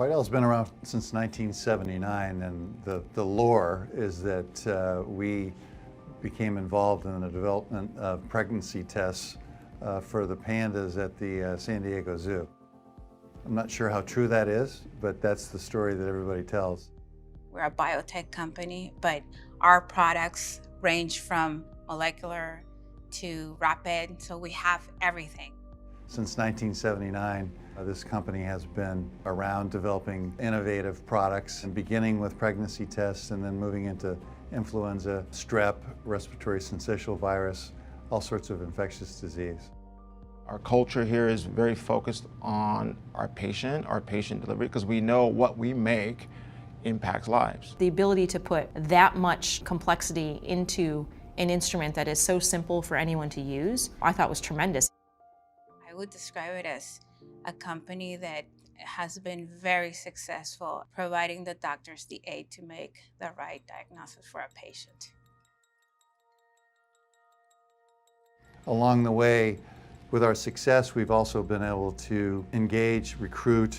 Quidel's been around since 1979, and the lore is that we became involved in the development of pregnancy tests for the pandas at the San Diego Zoo. I'm not sure how true that is, but that's the story that everybody tells. We're a biotech company, but our products range from molecular to rapid, so we have everything. Since 1979, this company has been around developing innovative products, and beginning with pregnancy tests and then moving into influenza, strep, respiratory syncytial virus, all sorts of infectious disease. Our culture here is very focused on our patient delivery, because we know what we make impacts lives. The ability to put that much complexity into an instrument that is so simple for anyone to use, I thought was tremendous. I would describe it as a company that has been very successful providing the doctors the aid to make the right diagnosis for a patient. Along the way, with our success, we've also been able to engage, recruit,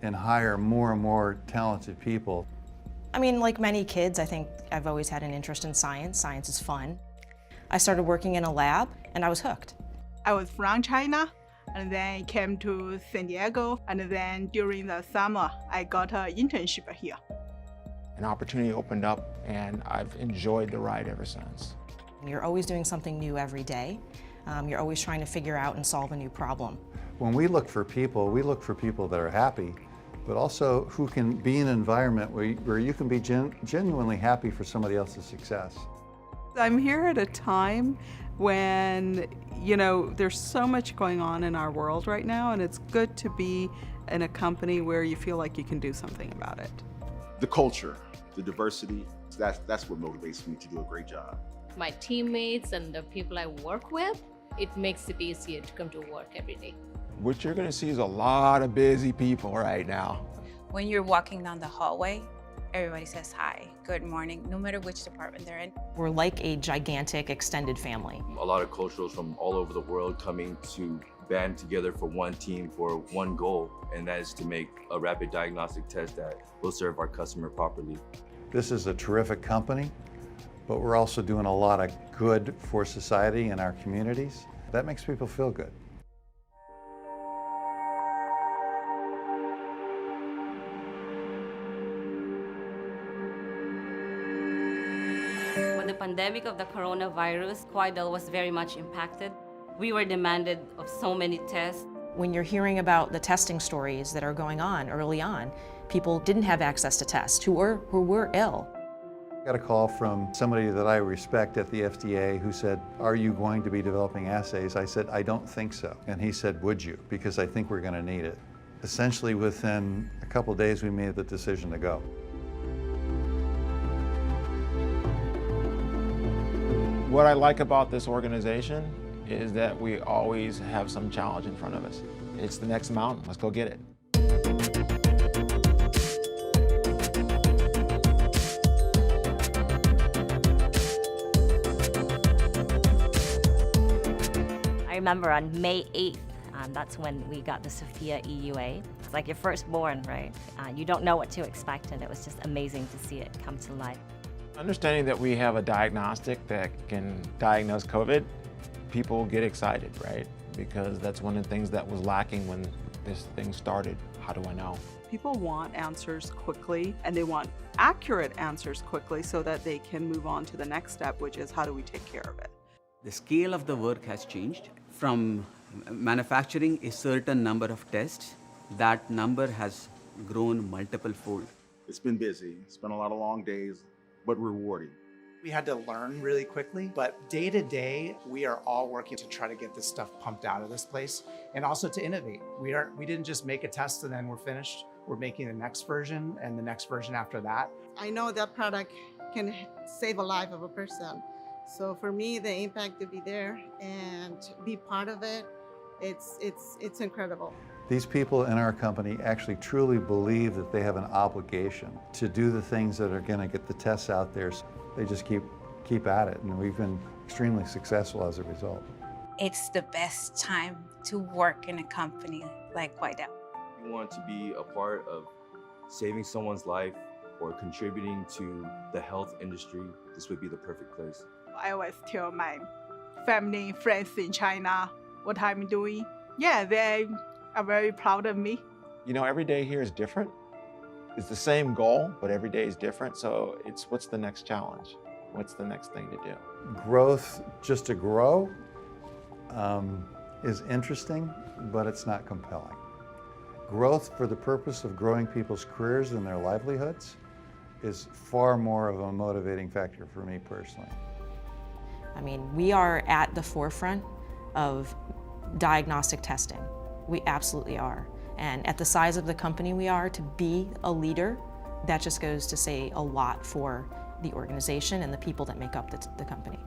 and hire more and more talented people. I mean, like many kids, I think I've always had an interest in science. Science is fun. I started working in a lab, and I was hooked. I was from China, and then came to San Diego, and then during the summer, I got an internship here. An opportunity opened up, and I've enjoyed the ride ever since. You're always doing something new every day. You're always trying to figure out and solve a new problem. When we look for people, we look for people that are happy, but also who can be in an environment where you can be genuinely happy for somebody else's success. I'm here at a time when, there's so much going on in our world right now, and it's good to be in a company where you feel like you can do something about it. The culture, the diversity, that's what motivates me to do a great job. My teammates and the people I work with, it makes it easier to come to work every day. What you're gonna see is a lot of busy people right now. When you're walking down the hallway, everybody says hi, good morning, no matter which department they're in. We're like a gigantic extended family. A lot of cultures from all over the world coming to band together for one team for one goal, and that is to make a rapid diagnostic test that will serve our customer properly. This is a terrific company, but we're also doing a lot of good for society and our communities. That makes people feel good. With the pandemic of the coronavirus, Quidel was very much impacted. We were demanded of so many tests. When you're hearing about the testing stories that are going on early on, people didn't have access to tests who were ill. I got a call from somebody that I respect at the FDA who said, "Are you going to be developing assays?" I said, "I don't think so." And he said, "Would you? Because I think we're going to need it." Essentially, within a couple days, we made the decision to go. What I like about this organization is that we always have some challenge in front of us. It's the next mountain, let's go get it. I remember on May 8th, that's when we got the Sofia EUA. It's like your firstborn, right? You don't know what to expect, and it was just amazing to see it come to life. Understanding that we have a diagnostic that can diagnose COVID, people get excited, right? Because that's one of the things that was lacking when this thing started. How do I know? People want answers quickly, and they want accurate answers quickly so that they can move on to the next step, which is how do we take care of it? The scale of the work has changed. From manufacturing a certain number of tests, that number has grown multiple fold. It's been busy. It's been a lot of long days, but rewarding. We had to learn really quickly, but day to day, we are all working to try to get this stuff pumped out of this place and also to innovate. We didn't just make a test and then we're finished. We're making the next version and the next version after that. I know that product can save a life of a person. So for me, the impact to be there and be part of it, it's incredible. These people in our company actually truly believe that they have an obligation to do the things that are going to get the tests out there. So they just keep at it, and we've been extremely successful as a result. It's the best time to work in a company like Quidel. We want to be a part of saving someone's life or contributing to the health industry, this would be the perfect place. I always tell my family, friends in China what I'm doing. Yeah, they are very proud of me. You know, every day here is different. It's the same goal, but every day is different. So it's what's the next challenge? What's the next thing to do? Growth just to grow is interesting, but it's not compelling. Growth for the purpose of growing people's careers and their livelihoods is far more of a motivating factor for me personally. I mean, we are at the forefront of diagnostic testing. We absolutely are. And at the size of the company we are, to be a leader, that just goes to say a lot for the organization and the people that make up the company.